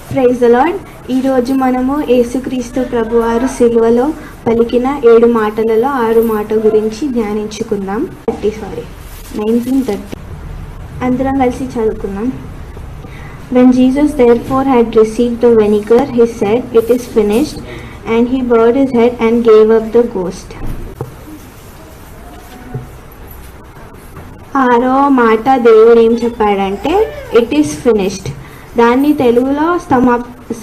Praise the lord. ఈరోజు మనము యేసుక్రీస్తు ప్రభువారు సిలువలో పలికిన 7 మాటలలో 6 మాట గురించి ధ్యానించుకుందాం. 1930 అందరం కలిసి చదువుకుందాం. When Jesus therefore had received the vinegar, he said, "It is finished," and he bowed his head and gave up the ghost. 6వ మాట దేవుడు ఏం చెప్పాడంటే ఇట్ ఈస్ ఫినిష్డ్. దాన్ని తెలుగులో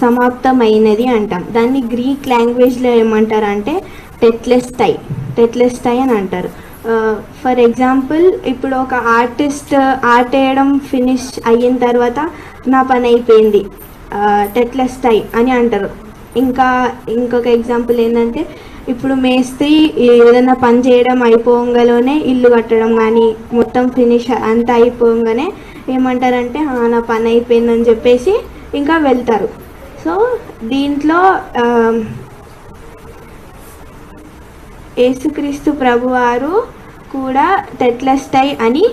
సమాప్తమైనది అంటాం. దాన్ని గ్రీక్ లాంగ్వేజ్లో ఏమంటారంటే టెట్లెస్టై అని అంటారు. ఫర్ ఎగ్జాంపుల్, ఇప్పుడు ఒక ఆర్టిస్ట్ ఆర్ట్ వేయడం ఫినిష్ అయిన తర్వాత నా పని అయిపోయింది, టెట్లెస్టై అని అంటారు. ఇంకొక ఎగ్జాంపుల్ ఏంటంటే, ఇప్పుడు మేస్త్రి ఏదైనా పని చేయడం అయిపోగానే ఇల్లు కట్టడం కానీ మొత్తం ఫినిష్ అంతా అయిపోగానే ఏమంటారంటే నా పని అయిపోయిందని చెప్పేసి ఇంకా వెళ్తారు. సో దీంట్లో యేసుక్రీస్తు ప్రభువారు కూడా టెట్లెస్టై అని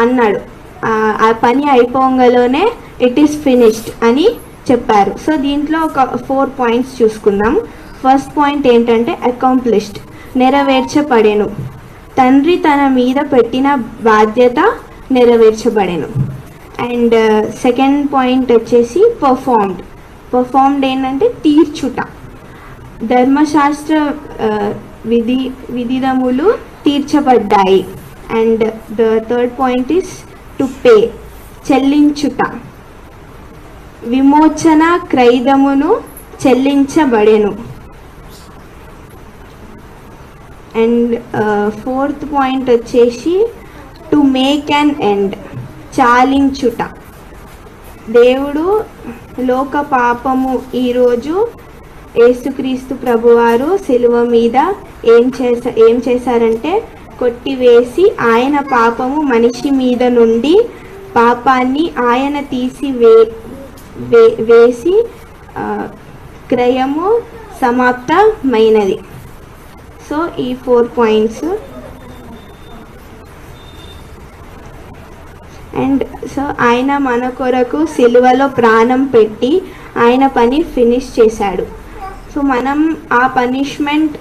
అన్నాడు. ఆ పని అయిపోగానే ఇట్ ఈస్ ఫినిష్డ్ అని చెప్పారు. సో దీంట్లో ఒక 4 పాయింట్స్ చూసుకుందాం. ఫస్ట్ పాయింట్ ఏంటంటే అకాంప్లిష్డ్, నెరవేర్చబడెను. తండ్రి తన మీద పెట్టిన బాధ్యత నెరవేర్చబడెను. అండ్ సెకండ్ పాయింట్ వచ్చేసి పర్ఫార్మ్డ్ ఏంటంటే తీర్చుట. ధర్మశాస్త్ర విధిదములు తీర్చబడ్డాయి. And the third point is to pay, చెల్లించుట. విమోచన క్రయదమును చెల్లించబడెను. అండ్ ఫోర్త్ పాయింట్ వచ్చేసి టు మేక్ అన్ ఎండ్, చాలించుట. దేవుడు లోక పాపము ఈరోజు యేసుక్రీస్తు ప్రభువారు సిలువ మీద ఏం చేశారంటే కొట్టివేసి ఆయన పాపము మనిషి మీద నుండి పాపాన్ని ఆయన తీసి వేసి క్రయము సమాప్తమైనది. సో ఈ 4 పాయింట్స్. అండ్ సో ఆయన మన కొరకు సిలువలో ప్రాణం పెట్టి ఆయన పని ఫినిష్ చేశాడు. సో మనం ఆ పనిష్మెంట్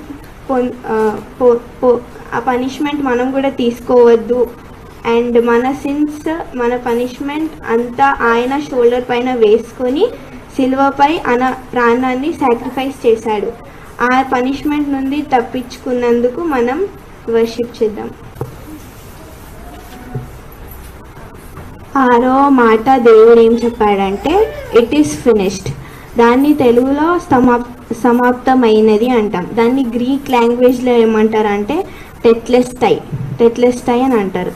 మనం కూడా తీసుకోవద్దు. అండ్ మన సిన్స్, మన పనిష్మెంట్ అంతా ఆయన షోల్డర్ పైన వేసుకొని సిలువపై ఆయన ప్రాణాన్ని సాక్రిఫైస్ చేశాడు. ఆ పనిష్మెంట్ నుండి తప్పించుకున్నందుకు మనం వర్షిప్ చేద్దాం. 6వ మాట దేవుడు ఏం చెప్పాడంటే ఇట్ ఈస్ ఫినిష్డ్. దాన్ని తెలుగులో సమాప్తమైనది అంటాం. దాన్ని గ్రీక్ లాంగ్వేజ్లో ఏమంటారంటే టెట్లెస్టై అని అంటారు.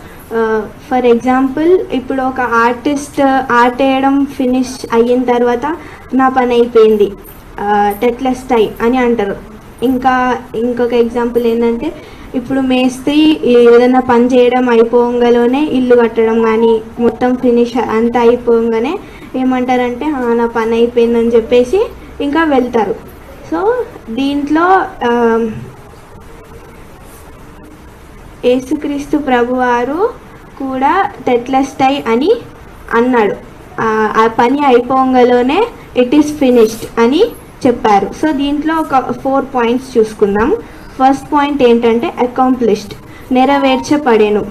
ఫర్ ఎగ్జాంపుల్, ఇప్పుడు ఒక ఆర్టిస్ట్ ఆర్ట్ వేయడం ఫినిష్ అయిన తర్వాత నా పని అయిపోయింది, టెట్లెస్టై అని అంటారు. ఇంకొక ఎగ్జాంపుల్ ఏంటంటే, ఇప్పుడు మేస్త్రి ఏదైనా పని చేయడం అయిపోగానే ఇల్లు కట్టడం కానీ మొత్తం ఫినిష్ అంతా అయిపోగానే ఏమంటారంటే నా పని అయిపోయిందని చెప్పేసి ఇంకా వెళ్తారు. సో దీంట్లో యేసుక్రీస్తు ప్రభువారు కూడా టెట్లెస్టై అని అన్నాడు. ఆ పని అయిపోగానే ఇట్ ఈస్ ఫినిష్డ్ అని చెప్పారు. సో దీంట్లో ఒక 4 పాయింట్స్ చూసుకుందాం. ఫస్ట్ పాయింట్ ఏంటంటే అకాంప్లిష్డ్, నెరవేర్చబడెను.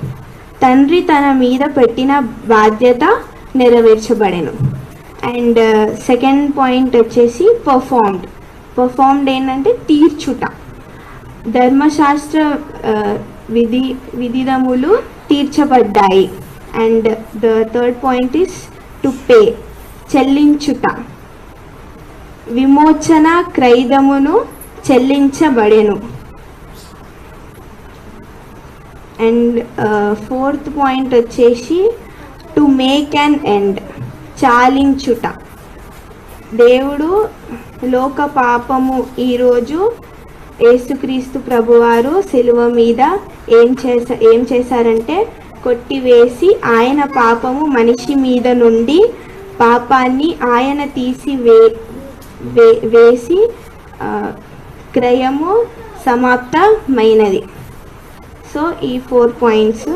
తండ్రి తన మీద పెట్టిన బాధ్యత నెరవేర్చబడెను. అండ్ సెకండ్ పాయింట్ వచ్చేసి పర్ఫార్మ్డ్ ఏంటంటే తీర్చుట. ధర్మశాస్త్ర విధిదములు తీర్చబడ్డాయి. And the third point is to pay, చెల్లించుట. విమోచన క్రయదమును చెల్లించబడెను. అండ్ ఫోర్త్ పాయింట్ వచ్చేసి టు మేక్ అన్ ఎండ్, చాలించుట. దేవుడు లోక పాపము ఈరోజు యేసుక్రీస్తు ప్రభువారు సిలువ మీద ఏం చేశారంటే కొట్టివేసి ఆయన పాపము మనిషి మీద నుండి పాపాన్ని ఆయన తీసి వేసి క్రయము సమాప్తమైనది. సో ఈ 4 పాయింట్స్.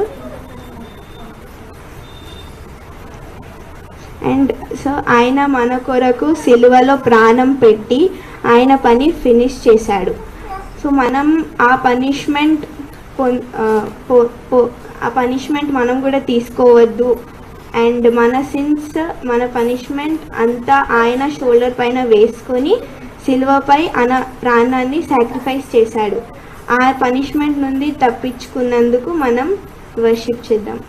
అండ్ సో ఆయన మన కొరకు సిలువలో ప్రాణం పెట్టి ఆయన పని ఫినిష్ చేశాడు. సో మనం ఆ పనిష్మెంట్ మనం కూడా తీసుకోవద్దు. అండ్ మన సిన్స్, మన పనిష్మెంట్ అంతా ఆయన షోల్డర్ పైన వేసుకొని సిలువపై ఆయన ప్రాణాన్ని సాక్రిఫైస్ చేశాడు. ఆ పనిష్మెంట్ నుండి తప్పించుకున్నందుకు మనం వర్షిప్ చేద్దాం.